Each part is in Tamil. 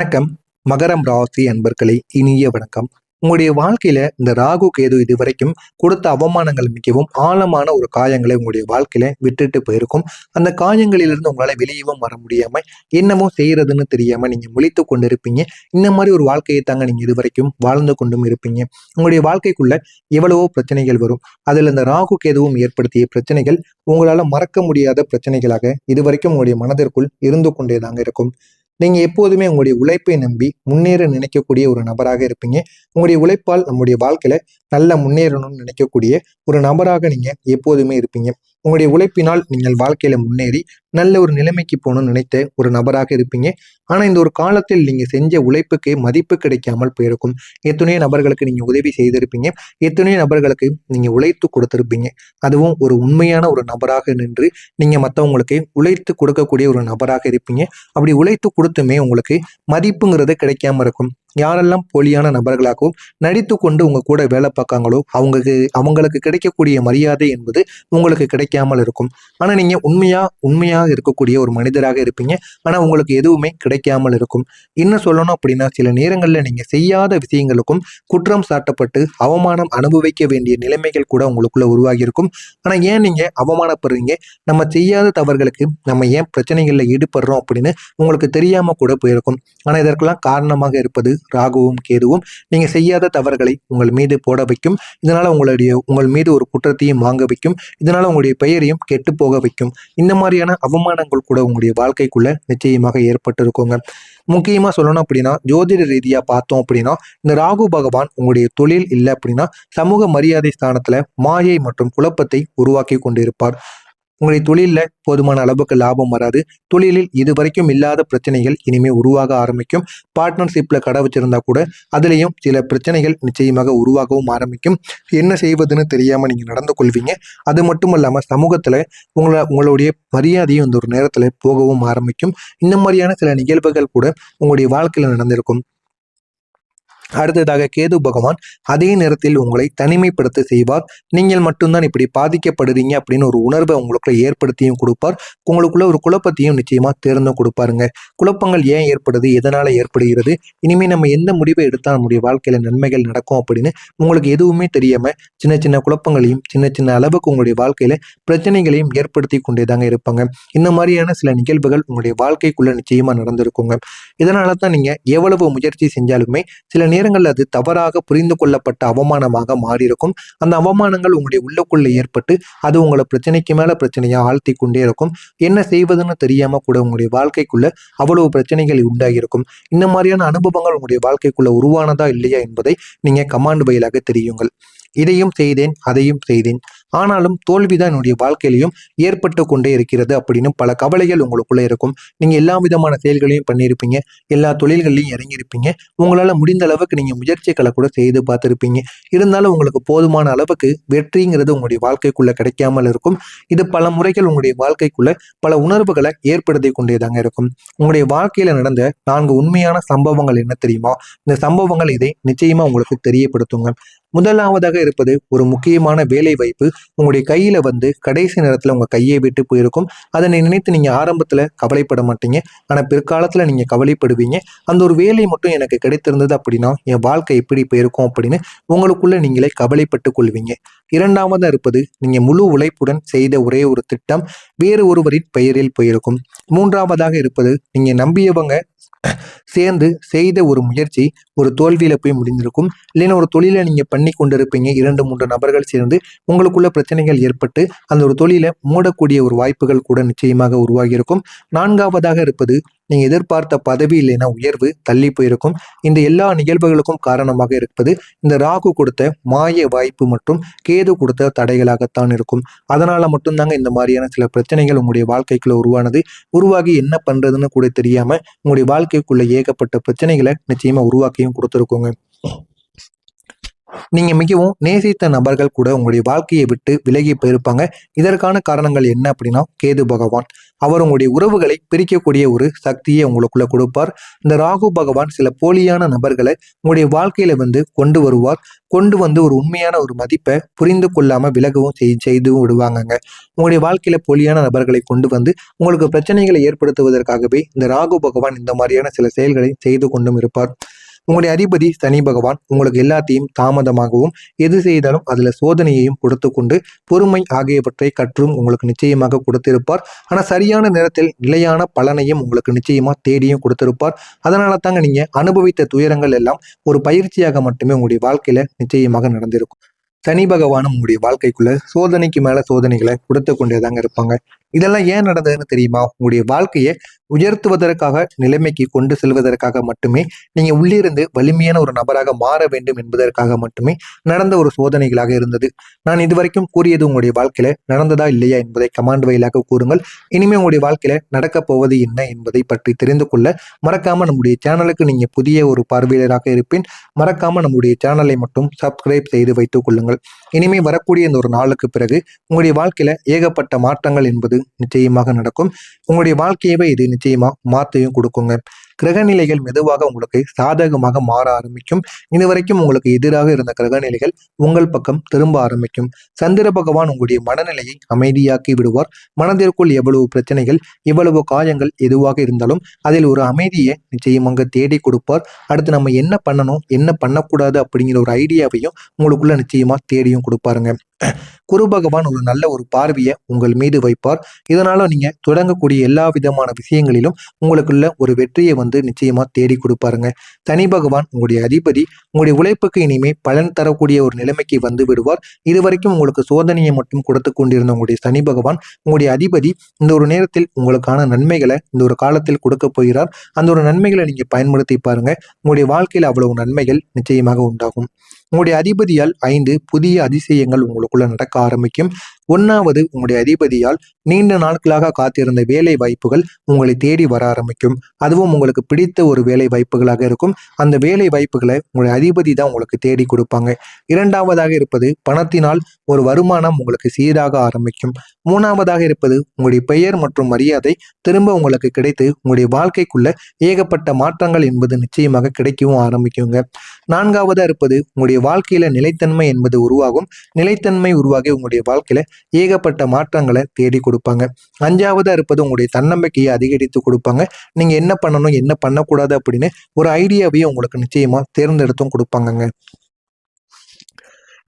வணக்கம். மகரம் ராசி அன்பர்களே, இனிய வணக்கம். உங்களுடைய வாழ்க்கையில இந்த ராகு கேது இதுவரைக்கும் கொடுத்த அவமானங்கள் மிகவும் ஆழமான ஒரு காயங்களை உங்களுடைய வாழ்க்கையில விட்டுட்டு போயிருக்கும். அந்த காயங்களிலிருந்து உங்களால வெளியவும் வர முடியாம என்னமோ செய்யறதுன்னு தெரியாம நீங்க முழித்து கொண்டிருப்பீங்க. இந்த மாதிரி ஒரு வாழ்க்கையை தாங்க நீங்க இதுவரைக்கும் வாழ்ந்து கொண்டும் இருப்பீங்க. உங்களுடைய வாழ்க்கைக்குள்ள எவ்வளவோ பிரச்சனைகள் வரும். அதுல இந்த ராகு கேதுவும் ஏற்படுத்திய பிரச்சனைகள் உங்களால மறக்க முடியாத பிரச்சனைகளாக இதுவரைக்கும் உங்களுடைய மனதிற்குள் இருந்து கொண்டேதாங்க இருக்கும். நீங்க எப்போதுமே உங்களுடைய உழைப்பை நம்பி முன்னேற நினைக்கக்கூடிய ஒரு நபராக இருப்பீங்க. உங்களுடைய உழைப்பால் நம்முடைய வாழ்க்கையில நல்லா முன்னேறணும்னு நினைக்கக்கூடிய ஒரு நபராக நீங்க எப்போதுமே இருப்பீங்க. உங்களுடைய உழைப்பினால் நீங்கள் வாழ்க்கையில முன்னேறி நல்ல ஒரு நிலைமைக்கு போகணும்னு நினைத்த ஒரு நபராக இருப்பீங்க. ஆனா இந்த ஒரு காலத்தில் நீங்க செஞ்ச உழைப்புக்கு மதிப்பு கிடைக்காமல் போயிருக்கும். எத்தனையோ நபர்களுக்கு நீங்க உதவி செய்திருப்பீங்க. எத்தனையோ நபர்களுக்கு நீங்க உழைத்து கொடுத்திருப்பீங்க. அதுவும் ஒரு உண்மையான ஒரு நபராக நின்று நீங்க மற்றவங்களுக்கு உழைத்து கொடுக்கக்கூடிய ஒரு நபராக இருப்பீங்க. அப்படி உழைத்து கொடுத்துமே உங்களுக்கு மதிப்புங்கிறது கிடைக்காம இருக்கும். யாரெல்லாம் போலியான நபர்களாகவும் நடித்து கொண்டு உங்க கூட வேலை பார்க்காங்களோ அவங்களுக்கு கிடைக்கக்கூடிய மரியாதை என்பது உங்களுக்கு கிடைக்காமல் இருக்கும். ஆனா நீங்க உண்மையாக இருக்கக்கூடிய ஒரு மனிதராக இருப்பீங்க. ஆனா உங்களுக்கு எதுவுமே கிடைக்காமல் இருக்கும். இன்னும் சொல்லணும் அப்படின்னா சில நேரங்கள்ல நீங்க செய்யாத விஷயங்களுக்கும் குற்றம் சாட்டப்பட்டு அவமானம் அனுபவிக்க வேண்டிய நிலைமைகள் கூட உங்களுக்குள்ள உருவாகி இருக்கும். ஆனா ஏன் நீங்க அவமானப்படுறீங்க, நம்ம செய்யாத தவறுகளுக்கு நம்ம ஏன் பிரச்சனைகள்ல ஈடுபடுறோம் அப்படின்னு உங்களுக்கு தெரியாம கூட போயிருக்கும். ஆனா இதற்கெல்லாம் காரணமாக இருப்பது ராகுவும் கேதுவும் நீங்க செய்யாத தவறுகளை உங்கள் மீது போட வைக்கும். இதனால உங்கள் மீது ஒரு குற்றத்தையும் வாங்க வைக்கும். இதனால உங்களுடைய பெயரையும் கெட்டு போக வைக்கும். இந்த மாதிரியான அவமானங்கள் கூட உங்களுடைய வாழ்க்கைக்குள்ள நிச்சயமாக ஏற்பட்டு இருக்குங்க. முக்கியமா சொல்லணும் அப்படின்னா ஜோதிட ரீதியா பார்த்தோம் அப்படின்னா இந்த ராகு பகவான் உங்களுடைய தொழில் இல்லை அப்படின்னா சமூக மரியாதை ஸ்தானத்துல மாயை மற்றும் குழப்பத்தை உருவாக்கி கொண்டிருப்பார். உங்களுடைய தொழிலில் போதுமான அளவுக்கு லாபம் வராது. தொழிலில் இதுவரைக்கும் இல்லாத பிரச்சனைகள் இனிமே உருவாக ஆரம்பிக்கும். பார்ட்னர்ஷிப்ல கடை வச்சிருந்தா கூட அதுலேயும் சில பிரச்சனைகள் நிச்சயமாக உருவாகவும் ஆரம்பிக்கும். என்ன செய்வதுன்னு தெரியாம நீங்க நடந்து கொள்வீங்க. அது மட்டும் இல்லாம சமூகத்துல உங்களுடைய மரியாதையும் இந்த ஒரு நேரத்துல போகவும் ஆரம்பிக்கும். இந்த மாதிரியான சில நிகழ்வுகள் கூட உங்களுடைய வாழ்க்கையில நடந்திருக்கும். அடுத்ததாக கேது பகவான் அதே நேரத்தில் உங்களை தனிமைப்படுத்த செய்வார். நீங்கள் மட்டும்தான் இப்படி பாதிக்கப்படுறீங்க அப்படின்னு ஒரு உணர்வை உங்களுக்குள்ள ஏற்படுத்தியும் கொடுப்பார். உங்களுக்குள்ள ஒரு குழப்பத்தையும் நிச்சயமா தேர்ந்தும் கொடுப்பாருங்க. குழப்பங்கள் ஏன் ஏற்படுது, எதனால ஏற்படுகிறது, இனிமே நம்ம எந்த முடிவை எடுத்தால் நம்முடைய வாழ்க்கையில நன்மைகள் நடக்கும் அப்படின்னு உங்களுக்கு எதுவுமே தெரியாம சின்ன சின்ன குழப்பங்களையும் சின்ன சின்ன அளவுக்கு உங்களுடைய வாழ்க்கையில பிரச்சனைகளையும் ஏற்படுத்தி கொண்டேதாங்க இருப்பாங்க. இந்த மாதிரியான சில நிகழ்வுகள் உங்களுடைய வாழ்க்கைக்குள்ள நிச்சயமா நடந்திருக்குங்க. இதனால தான் நீங்க எவ்வளவு முயற்சி செஞ்சாலுமே சில நேரங்கள் அது தவறாக புரிந்து கொள்ளப்பட்ட அவமானமாக மாறியிருக்கும். அந்த அவமானங்கள் உங்களுடைய உள்ளுக்குள்ள ஏற்பட்டு அது உங்களை பிரச்சனைக்கு மேல பிரச்சனையா ஆழ்த்தி கொண்டே இருக்கும். என்ன செய்வதுன்னு தெரியாம கூட உங்களுடைய வாழ்க்கைக்குள்ள அவ்வளவு பிரச்சனைகள் உண்டாகியிருக்கும். இந்த மாதிரியான அனுபவங்கள் உங்களுடைய வாழ்க்கைக்குள்ள உருவானதா இல்லையா என்பதை நீங்க கமாண்ட் வாயிலாக தெரியுங்கள். இதையும் செய்தேன், அதையும் செய்தேன், ஆனாலும் தோல்விதான் என்னுடைய வாழ்க்கையிலையும் ஏற்பட்டு கொண்டே இருக்கிறது அப்படின்னு பல கவலைகள் உங்களுக்குள்ள இருக்கும். நீங்க எல்லா விதமான செயல்களையும் பண்ணியிருப்பீங்க. எல்லா தொழில்களையும் இறங்கியிருப்பீங்க. உங்களால முடிந்த அளவுக்கு நீங்க முயற்சிகளை கூட செய்து பார்த்துருப்பீங்க. இருந்தாலும் உங்களுக்கு போதுமான அளவுக்கு வெற்றிங்கிறது உங்களுடைய வாழ்க்கைக்குள்ள கிடைக்காமல் இருக்கும். இது பல முறைகள் உங்களுடைய வாழ்க்கைக்குள்ள பல உணர்வுகளை ஏற்படுத்தி கொண்டேதாங்க இருக்கும். உங்களுடைய வாழ்க்கையில நடந்த 4 உண்மையான சம்பவங்கள் என்ன தெரியுமா? இந்த சம்பவங்கள் இதை நிச்சயமா உங்களுக்கு தெரியப்படுத்துங்க. முதலாவதாக இருப்பது ஒரு முக்கியமான வேலை வாய்ப்பு உங்களுடைய கையில கடைசி நேரத்துல உங்க கையை விட்டு போயிருக்கும். அதனை நினைத்து நீங்க ஆரம்பத்துல கவலைப்பட மாட்டீங்க. ஆனா பிற்காலத்துல நீங்க கவலைப்படுவீங்க. அந்த ஒரு வேலை மட்டும் எனக்கு கிடைத்திருந்தது அப்படின்னா என் வாழ்க்கை எப்படி போயிருக்கும் அப்படின்னு உங்களுக்குள்ள நீங்களே கவலைப்பட்டு கொள்வீங்க. இரண்டாவதா இருப்பது நீங்க முழு உழைப்புடன் செய்த ஒரே ஒரு திட்டம் வேறு ஒருவரின் பெயரில் போயிருக்கும். மூன்றாவதாக இருப்பது நீங்க நம்பியவங்க சேர்ந்து செய்த ஒரு முயற்சி ஒரு தோல்வியில போய் முடிந்திருக்கும். இல்லைன்னா ஒரு தொழிலை நீங்க பண்ணி கொண்டிருப்பீங்க. 2-3 நபர்கள் சேர்ந்து உங்களுக்குள்ள பிரச்சனைகள் ஏற்பட்டு அந்த ஒரு தொழிலை மூடக்கூடிய ஒரு வாய்ப்புகள் கூட நிச்சயமாக உருவாகி இருக்கும். நான்காவதாக இருப்பது நீங்க எதிர்பார்த்த பதவி இல்லைன்னா உயர்வு தள்ளி போயிருக்கும். இந்த எல்லா நிகழ்வுகளுக்கும் காரணமாக இருப்பது இந்த ராகு கொடுத்த மாய வாய்ப்பு மற்றும் கேது கொடுத்த தடைகளாகத்தான் இருக்கும். அதனால மட்டும்தாங்க இந்த மாதிரியான சில பிரச்சனைகள் உங்களுடைய வாழ்க்கைக்குள்ள உருவாகி என்ன பண்றதுன்னு கூட தெரியாம உங்களுடைய வாழ்க்கைக்குள்ள ஏகப்பட்ட பிரச்சனைகளை நிச்சயமா உருவாக்கியும் கொடுத்துருக்கோங்க. நீங்க மிகவும் நேசித்த நபர்கள் கூட உங்களுடைய வாழ்க்கையை விட்டு விலகி போயிருப்பாங்க. இதற்கான காரணங்கள் என்ன அப்படின்னா கேது பகவான். அவர் உங்களுடைய உறவுகளை பிரிக்கக்கூடிய ஒரு சக்தியை உங்களுக்குள்ள கொடுப்பார். இந்த ராகு பகவான் சில போலியான நபர்களை உங்களுடைய வாழ்க்கையில கொண்டு வருவார். கொண்டு வந்து ஒரு உண்மையான ஒரு மதிப்பை புரிந்து கொள்ளாம விலகவும் செய்து விடுவாங்கங்க. உங்களுடைய வாழ்க்கையில போலியான நபர்களை கொண்டு வந்து உங்களுக்கு பிரச்சனைகளை ஏற்படுத்துவதற்காகவே இந்த ராகு பகவான் இந்த மாதிரியான சில செயல்களை செய்து கொண்டும் இருப்பார். உங்களுடைய அதிபதி சனி பகவான் உங்களுக்கு எல்லாத்தையும் தாமதமாகவும் எது செய்தாலும் அதுல சோதனையையும் கொடுத்து கொண்டு பொறுமை ஆகியவற்றை கற்றும் உங்களுக்கு நிச்சயமாக கொடுத்திருப்பார். ஆனா சரியான நேரத்தில் நிலையான பலனையும் உங்களுக்கு நிச்சயமா தேடியும் கொடுத்திருப்பார். அதனால தாங்க நீங்க அனுபவித்த துயரங்கள் எல்லாம் ஒரு பயிற்சியாக மட்டுமே உங்களுடைய வாழ்க்கையில நிச்சயமாக நடந்திருக்கும். சனி பகவானும் உங்களுடைய வாழ்க்கைக்குள்ள சோதனைக்கு மேல சோதனைகளை கொடுத்து கொண்டேதாங்க இருப்பாங்க. இதெல்லாம் ஏன் நடந்ததுன்னு தெரியுமா? உங்களுடைய வாழ்க்கையை உயர்த்துவதற்காக, நிலைமைக்கு கொண்டு செல்வதற்காக மட்டுமே, நீங்க உள்ளிருந்து வலிமையான ஒரு நபராக மாற வேண்டும் என்பதற்காக மட்டுமே நடந்த ஒரு சோதனைகளாக இருந்தது. நான் இதுவரைக்கும் கூறியது உங்களுடைய வாழ்க்கையில நடந்ததா இல்லையா என்பதை கமாண்ட் வாயிலாக கூறுங்கள். இனிமே உங்களுடைய வாழ்க்கையில நடக்கப் போவது என்ன என்பதை பற்றி தெரிந்து கொள்ள மறக்காம நம்முடைய சேனலுக்கு நீங்க புதிய ஒரு பார்வையாளராக இருப்பேன். மறக்காம நம்முடைய சேனலை மட்டும் சப்ஸ்கிரைப் செய்து வைத்துக் கொள்ளுங்கள். இனிமே வரக்கூடிய இந்த ஒரு நாளுக்கு பிறகு உங்களுடைய வாழ்க்கையில ஏகப்பட்ட மாற்றங்கள் என்பது நிச்சயமாக நடக்கும். உங்களுடைய வாழ்க்கையவே இது நிச்சயமா மாத்தையும் கொடுக்குங்க. கிரகநிலைகள் மெதுவாக உங்களுக்கு சாதகமாக மாற ஆரம்பிக்கும். இதுவரைக்கும் உங்களுக்கு எதிராக இருந்த கிரகநிலைகள் உங்கள் பக்கம் திரும்ப ஆரம்பிக்கும். சந்திர பகவான் உங்களுடைய மனநிலையை அமைதியாக்கி விடுவார். மனதிற்குள் எவ்வளவு பிரச்சனைகள், எவ்வளவு காயங்கள் எதுவாக இருந்தாலும் அதில் ஒரு அமைதியை நிச்சயமாக தேடி கொடுப்பார். அடுத்து நம்ம என்ன பண்ணணும், என்ன பண்ணக்கூடாது அப்படிங்கிற ஒரு ஐடியாவையும் உங்களுக்குள்ள நிச்சயமா தேடியும் கொடுப்பாருங்க. குரு பகவான் ஒரு நல்ல ஒரு பார்வையை உங்கள் மீது வைப்பார். இதனால நீங்க தொடங்கக்கூடிய எல்லா விதமான விஷயங்களிலும் உங்களுக்குள்ள ஒரு வெற்றியை நிச்சயமா தேடி கொடுப்பாருங்க. சனி பகவான் உங்களுடைய அதிபதி. உங்களுடைய உழைப்புக்கு இனிமே பலன் தரக்கூடிய ஒரு நிலைமைக்கு வந்து விடுவார். இதுவரைக்கும் உங்களுக்கு சோதனையை மட்டும் கொடுத்து கொண்டிருந்த உங்களுடைய சனி பகவான் உங்களுடைய அதிபதி இந்த ஒரு நேரத்தில் உங்களுக்கான நன்மைகளை இந்த ஒரு காலத்தில் கொடுக்க போகிறார். அந்த ஒரு நன்மைகளை நீங்க பயன்படுத்தி பாருங்க. உங்களுடைய வாழ்க்கையில் அவ்வளவு நன்மைகள் நிச்சயமாக உண்டாகும். உங்களுடைய அதிபதியால் 5 புதிய அதிசயங்கள் உங்களுக்குள்ள நடக்க ஆரம்பிக்கும். 1வது உங்களுடைய அதிபதியால் நீண்ட நாட்களாக காத்திருந்த வேலை வாய்ப்புகள் உங்களை தேடி வர ஆரம்பிக்கும். அதுவும் உங்களுக்கு பிடித்த ஒரு வேலை வாய்ப்புகளாக இருக்கும். அந்த வேலை வாய்ப்புகளை உங்களுடைய அதிபதி தான் உங்களுக்கு தேடி கொடுப்பாங்க. 2வதாக இருப்பது பணத்தினால் ஒரு வருமானம் உங்களுக்கு சீராக ஆரம்பிக்கும். 3வதாக இருப்பது உங்களுடைய பெயர் மற்றும் மரியாதை திரும்ப உங்களுக்கு கிடைத்து உங்களுடைய வாழ்க்கைக்குள்ள ஏகப்பட்ட மாற்றங்கள் என்பது நிச்சயமாக கிடைக்கவும் ஆரம்பிக்குங்க. 4வதா இருப்பது உங்களுடைய வாழ்க்கையில நிலைத்தன்மை என்பது உருவாகும். நிலைத்தன்மை உருவாகி உங்களுடைய வாழ்க்கையில ஏகப்பட்ட மாற்றங்களை தேடி கொடுப்பாங்க. 5வதா இருப்பது உங்களுடைய தன்னம்பிக்கையை அதிகரித்து கொடுப்பாங்க. நீங்க என்ன பண்ணணும், என்ன பண்ணக்கூடாது அப்படின்னு ஒரு ஐடியாவையும் உங்களுக்கு நிச்சயமா தேர்ந்தெடுத்தும் கொடுப்பாங்கங்க.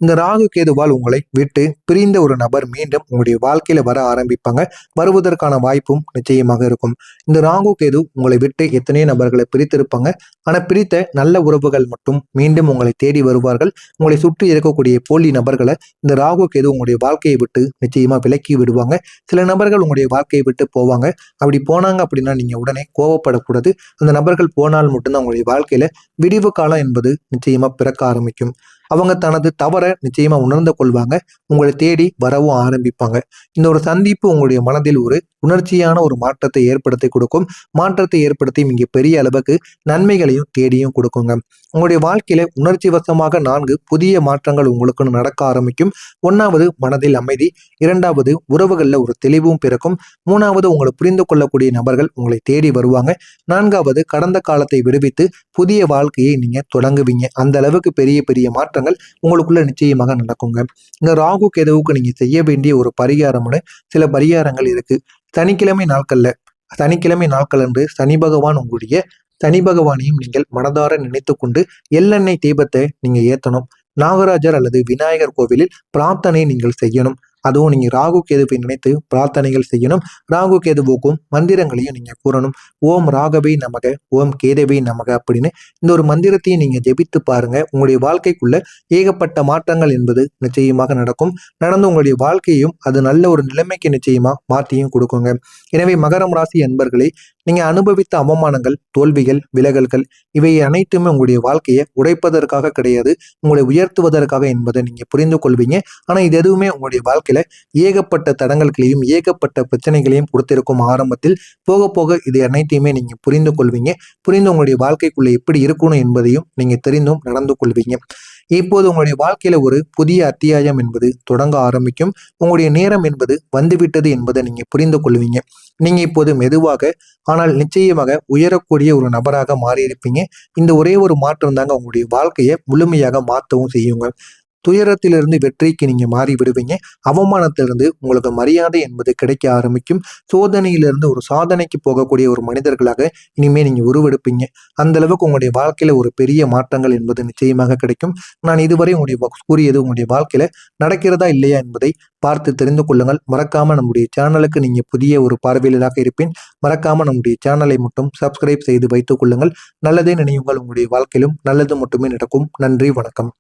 இந்த ராகு கேதுவால் உங்களை விட்டு பிரிந்த ஒரு நபர் மீண்டும் உங்களுடைய வாழ்க்கையில வர ஆரம்பிப்பாங்க. வருவதற்கான வாய்ப்பும் நிச்சயமாக இருக்கும். இந்த ராகு கேது உங்களை விட்டு எத்தனையோ நபர்களை பிரித்திருப்பாங்க. ஆனா பிரித்த நல்ல உறவுகள் மட்டும் மீண்டும் உங்களை தேடி வருவார்கள். உங்களை சுற்றி இருக்கக்கூடிய போலி நபர்களை இந்த ராகு கேது உங்களுடைய வாழ்க்கையை விட்டு நிச்சயமா விலக்கி விடுவாங்க. சில நபர்கள் உங்களுடைய வாழ்க்கையை விட்டு போவாங்க. அப்படி போனாங்க அப்படின்னா நீங்க உடனே கோவப்படக்கூடாது. அந்த நபர்கள் போனால் மட்டும்தான் உங்களுடைய வாழ்க்கையில விடிவு காலம் என்பது நிச்சயமா பிறக்க ஆரம்பிக்கும். அவங்க தனது தவறை நிச்சயமா உணர்ந்து கொள்வாங்க. உங்களை தேடி வரவும் ஆரம்பிப்பாங்க. இந்த ஒரு சந்திப்பு உங்களுடைய மனதில் ஒரு உணர்ச்சியான ஒரு மாற்றத்தை ஏற்படுத்தி கொடுக்கும். மாற்றத்தை ஏற்படுத்தி இங்கே பெரிய அளவுக்கு நன்மைகளையும் தேடியும் கொடுக்குங்க. உங்களுடைய வாழ்க்கையில உணர்ச்சி வசமாக 4 புதிய மாற்றங்கள் உங்களுக்கு நடக்க ஆரம்பிக்கும். 1வது மனதில் அமைதி. 2வது உறவுகள்ல ஒரு தெளிவும் பிறக்கும். 3வது உங்களை புரிந்து கொள்ளக்கூடிய நபர்கள் உங்களை தேடி வருவாங்க. 4வது கடந்த காலத்தை விடுவித்து புதிய வாழ்க்கையை நீங்க தொடங்குவீங்க. அந்த அளவுக்கு பெரிய பெரிய மாற்றங்கள் உங்களுக்குள்ள நிச்சயமாக நடக்குங்க. இந்த ராகு கேதுவுக்கு நீங்க செய்ய வேண்டிய ஒரு பரிகாரம்னு சில பரிகாரங்கள் இருக்கு. சனிக்கிழமை நாட்கள் அன்று சனி பகவான் உங்களுடைய சனி பகவானையும் நீங்கள் மனதார நினைத்து கொண்டு எள்ளெண்ணெய் தீபத்தை நீங்க ஏத்தணும். நாகராஜர் அல்லது விநாயகர் கோவிலில் பிரார்த்தனை நீங்கள் செய்யணும். அதுவும் நீங்க ராகு கேதுவை நினைத்து பிரார்த்தனைகள் செய்யணும். ராகு கேதுவுக்கும் மந்திரங்களையும் நீங்க கூறணும். ஓம் ராகவே நமக, ஓம் கேதவே நமக அப்படின்னு இந்த ஒரு மந்திரத்தையும் நீங்க ஜெபித்து பாருங்க. உங்களுடைய வாழ்க்கைக்குள்ள ஏகப்பட்ட மாற்றங்கள் என்பது நிச்சயமாக நடக்கும். நடந்து உங்களுடைய வாழ்க்கையும் அது நல்ல ஒரு நிலைமைக்கு நிச்சயமா மாற்றியும் கொடுக்குங்க. எனவே மகரம் ராசி அன்பர்களே, நீங்க அனுபவித்த அவமானங்கள், தோல்விகள், விலகல்கள் இவை அனைத்துமே உங்களுடைய வாழ்க்கையை உடைப்பதற்காக கிடையாது, உங்களை உயர்த்துவதற்காக என்பதை நீங்க புரிந்து கொள்வீங்க. ஆனா இது எதுவுமே உங்களுடைய வாழ்க்கையில ஏகப்பட்ட தடங்கல்களையும் ஏகப்பட்ட பிரச்சனைகளையும் கொடுத்திருக்கும் ஆரம்பத்தில். போக போக இது அனைத்தையுமே நீங்க புரிந்து கொள்வீங்க. புரிந்து உங்களுடைய வாழ்க்கைக்குள்ள எப்படி இருக்கணும் என்பதையும் நீங்க தெரிந்தும் நடந்து கொள்வீங்க. இப்போது உங்களுடைய வாழ்க்கையில ஒரு புதிய அத்தியாயம் என்பது தொடங்க ஆரம்பிக்கும். உங்களுடைய நேரம் என்பது வந்துவிட்டது என்பதை நீங்க புரிந்து கொள்வீங்க. நீங்க இப்போது மெதுவாக ஆனால் நிச்சயமாக உயரக்கூடிய ஒரு நபராக மாறியிருப்பீங்க. இந்த ஒரே ஒரு மாற்றம் தாங்க உங்களுடைய வாழ்க்கையை முழுமையாக மாற்றவும் செய்யுங்க. துயரத்திலிருந்து வெற்றிக்கு நீங்க மாறி விடுவீங்க. அவமானத்திலிருந்து உங்களுக்கு மரியாதை என்பது கிடைக்க ஆரம்பிக்கும். சோதனையிலிருந்து ஒரு சாதனைக்கு போகக்கூடிய ஒரு மனிதர்களாக இனிமே நீங்க உருவெடுப்பீங்க. அந்த அளவுக்கு உங்களுடைய வாழ்க்கையில ஒரு பெரிய மாற்றங்கள் என்பது நிச்சயமாக கிடைக்கும். நான் இதுவரை கூறியது உங்களுடைய வாழ்க்கையில நடக்கிறதா இல்லையா என்பதை பார்த்து தெரிந்து கொள்ளுங்கள். மறக்காம நம்முடைய சேனலுக்கு நீங்க புதிய ஒரு பார்வையாளராக இருப்பேன். மறக்காம நம்முடைய சேனலை மட்டும் சப்ஸ்கிரைப் செய்து வைத்துக் கொள்ளுங்கள். நல்லதே நினையுங்கள். உங்களுடைய வாழ்க்கையிலும் நல்லது மட்டுமே நடக்கும். நன்றி, வணக்கம்.